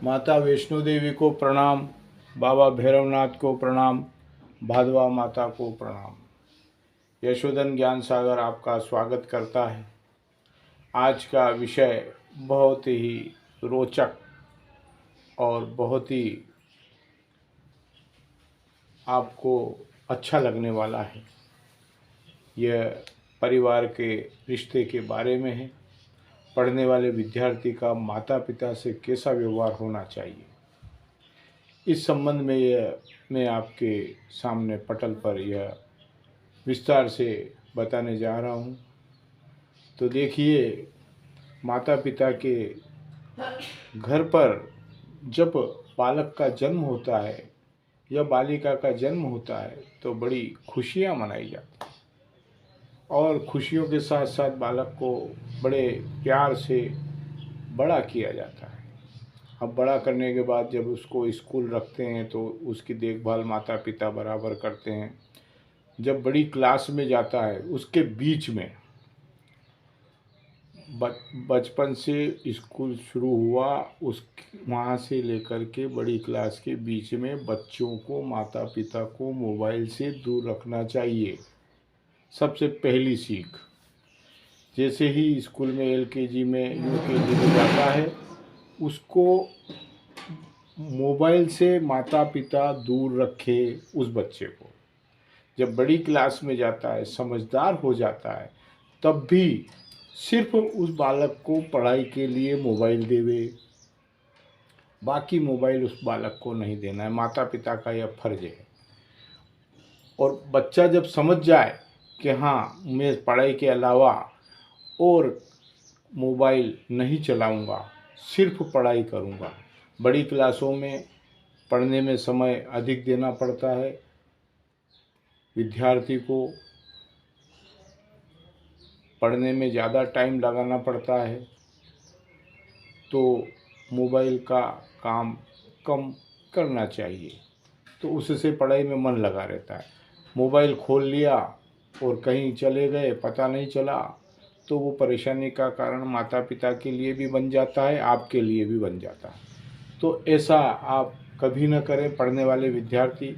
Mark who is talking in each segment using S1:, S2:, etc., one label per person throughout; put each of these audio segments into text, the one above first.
S1: माता वैष्णो देवी को प्रणाम, बाबा भैरवनाथ को प्रणाम, भादवा माता को प्रणाम। यशोधन ज्ञान सागर आपका स्वागत करता है। आज का विषय बहुत ही रोचक और बहुत ही आपको अच्छा लगने वाला है। यह परिवार के रिश्ते के बारे में है। पढ़ने वाले विद्यार्थी का माता पिता से कैसा व्यवहार होना चाहिए, इस संबंध में मैं आपके सामने पटल पर यह विस्तार से बताने जा रहा हूँ। तो देखिए, माता पिता के घर पर जब बालक का जन्म होता है या बालिका का जन्म होता है तो बड़ी खुशियाँ मनाई जाती हैं और खुशियों के साथ साथ बालक को बड़े प्यार से बड़ा किया जाता है। अब बड़ा करने के बाद जब उसको स्कूल रखते हैं तो उसकी देखभाल माता पिता बराबर करते हैं। जब बड़ी क्लास में जाता है उसके बीच में बचपन से स्कूल शुरू हुआ, उस वहाँ से लेकर के बड़ी क्लास के बीच में बच्चों को माता पिता को मोबाइल से दूर रखना चाहिए। सबसे पहली सीख, जैसे ही स्कूल में LKG में UKG में जाता है उसको मोबाइल से माता पिता दूर रखे उस बच्चे को। जब बड़ी क्लास में जाता है, समझदार हो जाता है, तब भी सिर्फ उस बालक को पढ़ाई के लिए मोबाइल देवे, बाकी मोबाइल उस बालक को नहीं देना है। माता पिता का यह फर्ज है। और बच्चा जब समझ जाए कि हाँ, मैं पढ़ाई के अलावा और मोबाइल नहीं चलाऊंगा, सिर्फ पढ़ाई करूंगा। बड़ी क्लासों में पढ़ने में समय अधिक देना पड़ता है विद्यार्थी को, पढ़ने में ज़्यादा टाइम लगाना पड़ता है, तो मोबाइल का काम कम करना चाहिए, तो उससे पढ़ाई में मन लगा रहता है। मोबाइल खोल लिया और कहीं चले गए, पता नहीं चला, तो वो परेशानी का कारण माता पिता के लिए भी बन जाता है, आपके लिए भी बन जाता है। तो ऐसा आप कभी न करें। पढ़ने वाले विद्यार्थी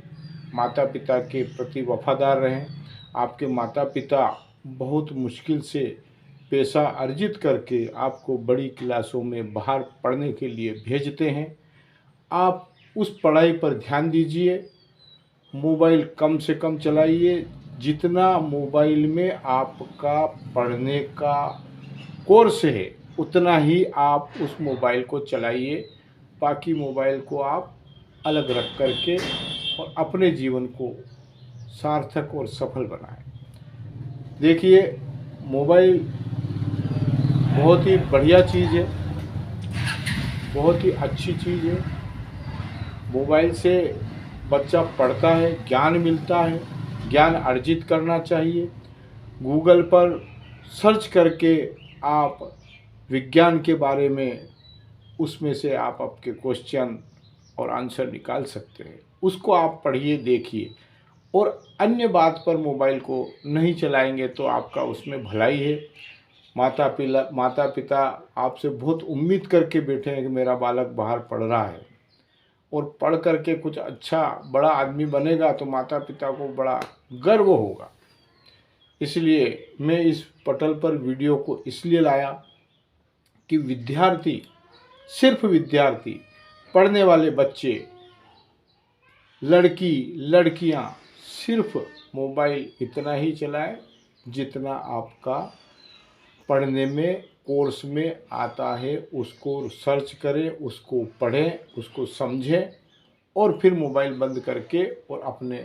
S1: माता पिता के प्रति वफादार रहें। आपके माता पिता बहुत मुश्किल से पैसा अर्जित करके आपको बड़ी क्लासों में बाहर पढ़ने के लिए भेजते हैं। आप उस पढ़ाई पर ध्यान दीजिए, मोबाइल कम से कम चलाइए। जितना मोबाइल में आपका पढ़ने का कोर्स है उतना ही आप उस मोबाइल को चलाइए। बाकी मोबाइल को आप अलग रख करके और अपने जीवन को सार्थक और सफल बनाएं। देखिए, मोबाइल बहुत ही बढ़िया चीज़ है, बहुत ही अच्छी चीज़ है। मोबाइल से बच्चा पढ़ता है, ज्ञान मिलता है, ज्ञान अर्जित करना चाहिए। गूगल पर सर्च करके आप विज्ञान के बारे में, उसमें से आप आपके क्वेश्चन और आंसर निकाल सकते हैं। उसको आप पढ़िए, देखिए, और अन्य बात पर मोबाइल को नहीं चलाएंगे तो आपका उसमें भलाई है। माता पिता आपसे बहुत उम्मीद करके बैठे हैं कि मेरा बालक बाहर पढ़ रहा है और पढ़ करके कुछ अच्छा बड़ा आदमी बनेगा तो माता पिता को बड़ा गर्व होगा। इसलिए मैं इस पटल पर वीडियो को इसलिए लाया कि विद्यार्थी, सिर्फ विद्यार्थी, पढ़ने वाले बच्चे, लड़की लड़कियां सिर्फ मोबाइल इतना ही चलाएं जितना आपका पढ़ने में कोर्स में आता है। उसको सर्च करें, उसको पढ़ें, उसको समझें और फिर मोबाइल बंद करके और अपने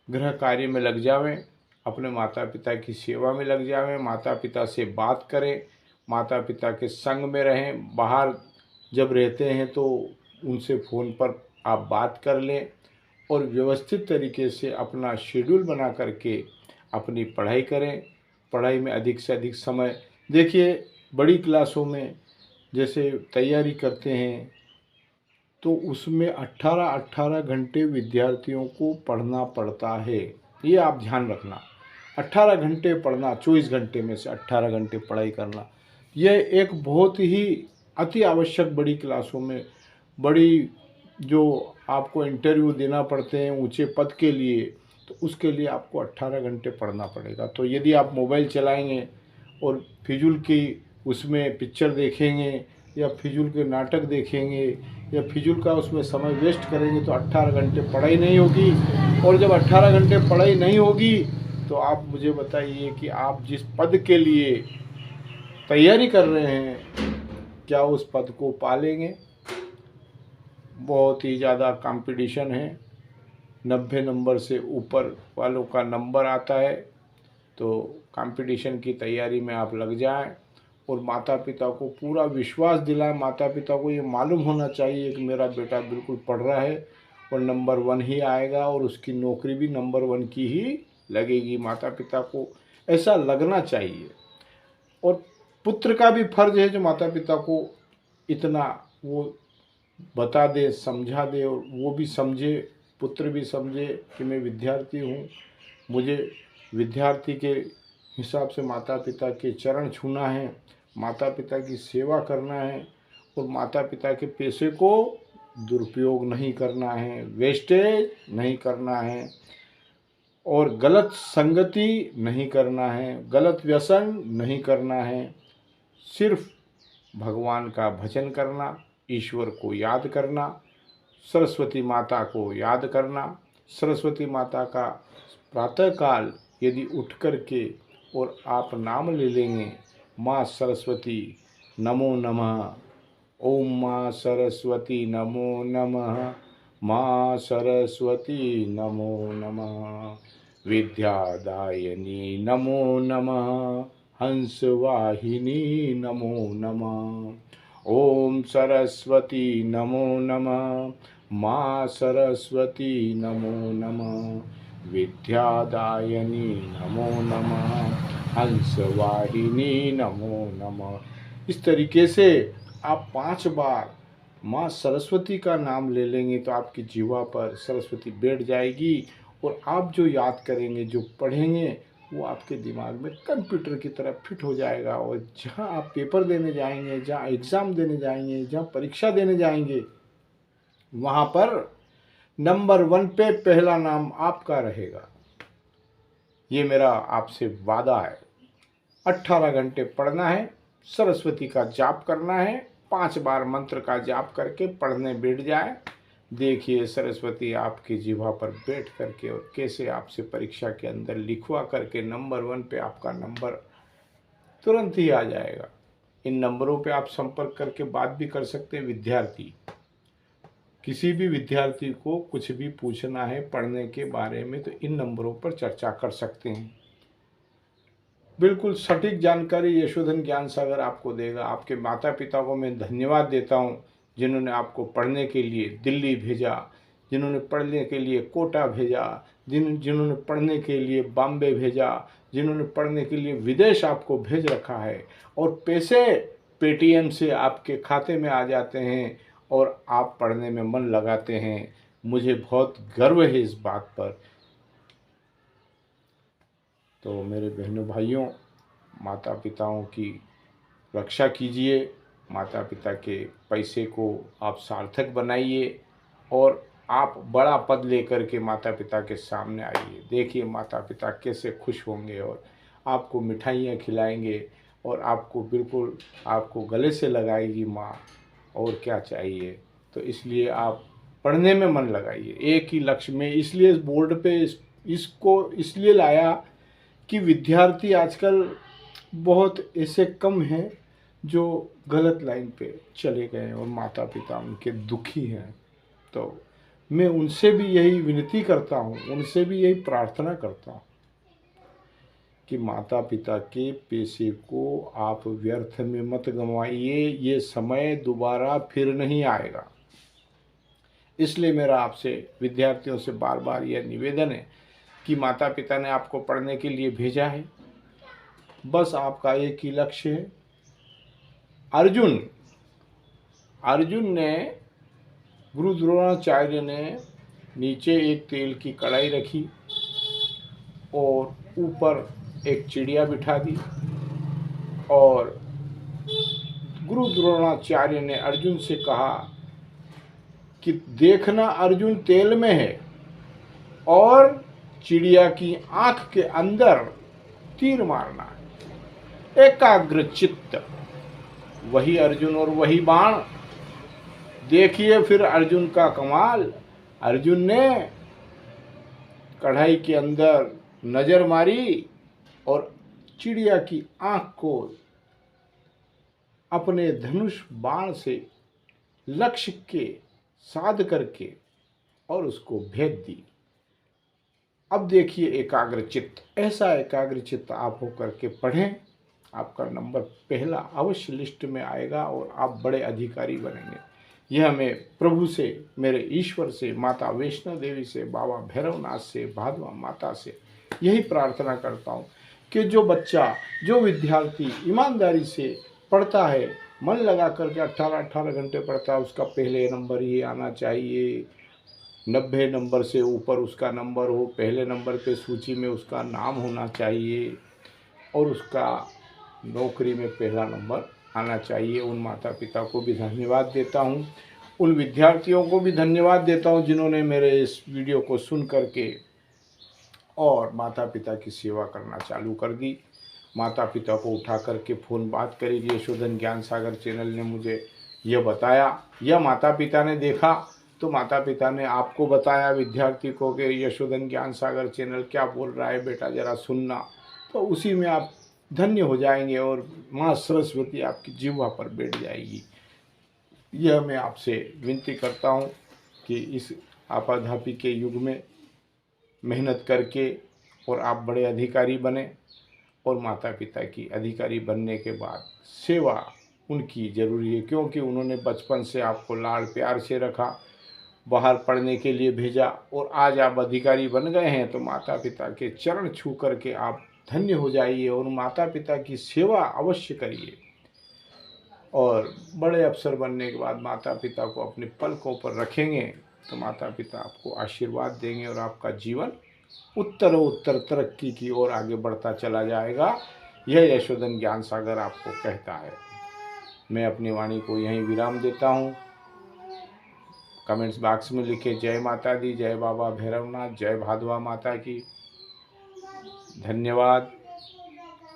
S1: गृह कार्य में लग जावें, अपने माता पिता की सेवा में लग जावें। माता पिता से बात करें, माता पिता के संग में रहें। बाहर जब रहते हैं तो उनसे फ़ोन पर आप बात कर लें और व्यवस्थित तरीके से अपना शेड्यूल बना करके अपनी पढ़ाई करें। पढ़ाई में अधिक से अधिक समय, देखिए, बड़ी क्लासों में जैसे तैयारी करते हैं तो उसमें 18-18 घंटे विद्यार्थियों को पढ़ना पड़ता है। ये आप ध्यान रखना, 18 घंटे पढ़ना, 24 घंटे में से 18 घंटे पढ़ाई करना, यह एक बहुत ही अति आवश्यक बड़ी क्लासों में बड़ी जो आपको इंटरव्यू देना पड़ते हैं ऊंचे पद के लिए, तो उसके लिए आपको 18 घंटे पढ़ना पड़ेगा। तो यदि आप मोबाइल चलाएंगे और फिजूल की उसमें पिक्चर देखेंगे या फिजूल के नाटक देखेंगे या फिजूल का उसमें समय वेस्ट करेंगे तो 18 घंटे पढ़ाई नहीं होगी। और जब 18 घंटे पढ़ाई नहीं होगी तो आप मुझे बताइए कि आप जिस पद के लिए तैयारी कर रहे हैं क्या उस पद को पालेंगे। बहुत ही ज़्यादा कंपटीशन है, 90 नंबर से ऊपर वालों का नंबर आता है। तो कंपटीशन की तैयारी में आप लग जाएं और माता पिता को पूरा विश्वास दिलाएं। माता पिता को ये मालूम होना चाहिए कि मेरा बेटा बिल्कुल पढ़ रहा है और नंबर 1 ही आएगा और उसकी नौकरी भी नंबर 1 की ही लगेगी। माता पिता को ऐसा लगना चाहिए। और पुत्र का भी फर्ज है जो माता पिता को इतना वो बता दे, समझा दे और वो भी समझे, पुत्र भी समझे कि मैं विद्यार्थी हूँ, मुझे विद्यार्थी के हिसाब से माता पिता के चरण छूना है, माता पिता की सेवा करना है और माता पिता के पैसे को दुरुपयोग नहीं करना है, वेस्टेज नहीं करना है और गलत संगति नहीं करना है, गलत व्यसन नहीं करना है। सिर्फ भगवान का भजन करना, ईश्वर को याद करना, सरस्वती माता को याद करना। सरस्वती माता का प्रातःकाल यदि उठ कर के और आप नाम ले लेंगे, माँ सरस्वती नमो नमः, ओम माँ सरस्वती नमो नमः, माँ सरस्वती नमो नमः, विद्यादायिनी नमो नमः, हंसवाहिनी नमो नमः, ओम सरस्वती नमो नमः, माँ सरस्वती नमो नमः, विद्यादायिनी नमो नमः, हंसवाहिनी नमो नमः। इस तरीके से आप 5 बार माँ सरस्वती का नाम ले लेंगे तो आपकी जीवा पर सरस्वती बैठ जाएगी और आप जो याद करेंगे, जो पढ़ेंगे, वो आपके दिमाग में कंप्यूटर की तरह फिट हो जाएगा। और जहाँ आप पेपर देने जाएंगे, जहाँ एग्ज़ाम देने जाएंगे, जहाँ परीक्षा देने जाएंगे, वहाँ पर नंबर 1 पे पहला नाम आपका रहेगा। ये मेरा आपसे वादा है। 18 घंटे पढ़ना है, सरस्वती का जाप करना है, 5 बार मंत्र का जाप करके पढ़ने बैठ जाए। देखिए सरस्वती आपकी जिह्वा पर बैठ करके और कैसे आपसे परीक्षा के अंदर लिखवा करके नंबर 1 पे आपका नंबर तुरंत ही आ जाएगा। इन नंबरों पे आप संपर्क करके बात भी कर सकते हैं। विद्यार्थी, किसी भी विद्यार्थी को कुछ भी पूछना है पढ़ने के बारे में तो इन नंबरों पर चर्चा कर सकते हैं। बिल्कुल सटीक जानकारी यशोधन ज्ञान सागर आपको देगा। आपके माता पिता को मैं धन्यवाद देता हूँ जिन्होंने आपको पढ़ने के लिए दिल्ली भेजा, जिन्होंने पढ़ने के लिए कोटा भेजा, जिन्होंने पढ़ने के लिए बॉम्बे भेजा, जिन्होंने पढ़ने के लिए विदेश आपको भेज रखा है और पैसे पेटीएम से आपके खाते में आ जाते हैं और आप पढ़ने में मन लगाते हैं। मुझे बहुत गर्व है इस बात पर। तो मेरे बहनों भाइयों, माता पिताओं की रक्षा कीजिए, माता पिता के पैसे को आप सार्थक बनाइए और आप बड़ा पद लेकर के माता पिता के सामने आइए। देखिए माता पिता कैसे खुश होंगे और आपको मिठाइयाँ खिलाएंगे और आपको बिल्कुल आपको गले से लगाएगी माँ। और क्या चाहिए। तो इसलिए आप पढ़ने में मन लगाइए। एक ही लक्ष्य में, इसलिए इस बोर्ड पे इसको इसलिए लाया कि विद्यार्थी आजकल बहुत ऐसे कम हैं जो गलत लाइन पे चले गए और माता पिता उनके दुखी हैं। तो मैं उनसे भी यही विनती करता हूँ, उनसे भी यही प्रार्थना करता हूँ कि माता पिता के पैसे को आप व्यर्थ में मत गंवाइए। ये समय दोबारा फिर नहीं आएगा। इसलिए मेरा आपसे विद्यार्थियों से बार बार यह निवेदन है कि माता पिता ने आपको पढ़ने के लिए भेजा है, बस आपका एक ही लक्ष्य है। अर्जुन ने, गुरु द्रोणाचार्य ने नीचे एक तेल की कढ़ाई रखी और ऊपर एक चिड़िया बिठा दी और गुरु द्रोणाचार्य ने अर्जुन से कहा कि देखना अर्जुन तेल में है और चिड़िया की आंख के अंदर तीर मारना है। एकाग्र चित्त, वही अर्जुन और वही बाण। देखिए फिर अर्जुन का कमाल। अर्जुन ने कढ़ाई के अंदर नजर मारी और चिड़िया की आंख को अपने धनुष बाण से लक्ष्य के साध करके और उसको भेद दी। अब देखिए एकाग्र चित्त, ऐसा एकाग्र चित्त आप होकर के पढ़ें, आपका नंबर पहला अवश्य लिस्ट में आएगा और आप बड़े अधिकारी बनेंगे। यह मैं प्रभु से, मेरे ईश्वर से, माता वैष्णो देवी से, बाबा भैरवनाथ से, भादवा माता से यही प्रार्थना करता हूँ कि जो बच्चा, जो विद्यार्थी ईमानदारी से पढ़ता है, मन लगा करके 18-18 घंटे पढ़ता है, उसका पहले नंबर ही आना चाहिए। 90 नंबर से ऊपर उसका नंबर हो, पहले नंबर पे सूची में उसका नाम होना चाहिए और उसका नौकरी में पहला नंबर आना चाहिए। उन माता पिता को भी धन्यवाद देता हूँ, उन विद्यार्थियों को भी धन्यवाद देता हूँ जिन्होंने मेरे इस वीडियो को सुन करके और माता पिता की सेवा करना चालू कर दी। माता पिता को उठा करके फ़ोन बात करी। यशोधन ज्ञान सागर चैनल ने मुझे यह बताया, यह माता पिता ने देखा तो माता पिता ने आपको बताया विद्यार्थी को कि यशोधन ज्ञान सागर चैनल क्या बोल रहा है बेटा, ज़रा सुनना। तो उसी में आप धन्य हो जाएंगे और माँ सरस्वती आपकी जिह्वा पर बैठ जाएगी। यह मैं आपसे विनती करता हूँ कि इस आपाधापी के युग में मेहनत करके और आप बड़े अधिकारी बने और माता पिता की अधिकारी बनने के बाद सेवा उनकी ज़रूरी है, क्योंकि उन्होंने बचपन से आपको लाड़ प्यार से रखा, बाहर पढ़ने के लिए भेजा और आज आप अधिकारी बन गए हैं। तो माता पिता के चरण छू करके आप धन्य हो जाइए और माता पिता की सेवा अवश्य करिए। और बड़े अफसर बनने के बाद माता पिता को अपने पलकों पर रखेंगे तो माता पिता आपको आशीर्वाद देंगे और आपका जीवन उत्तर तरक्की की ओर आगे बढ़ता चला जाएगा। यह यशोधन ज्ञान सागर आपको कहता है। मैं अपनी वाणी को यहीं विराम देता हूँ। कमेंट्स बॉक्स में लिखे जय माता दी, जय बाबा भैरवनाथ, जय भादवा माता की। धन्यवाद।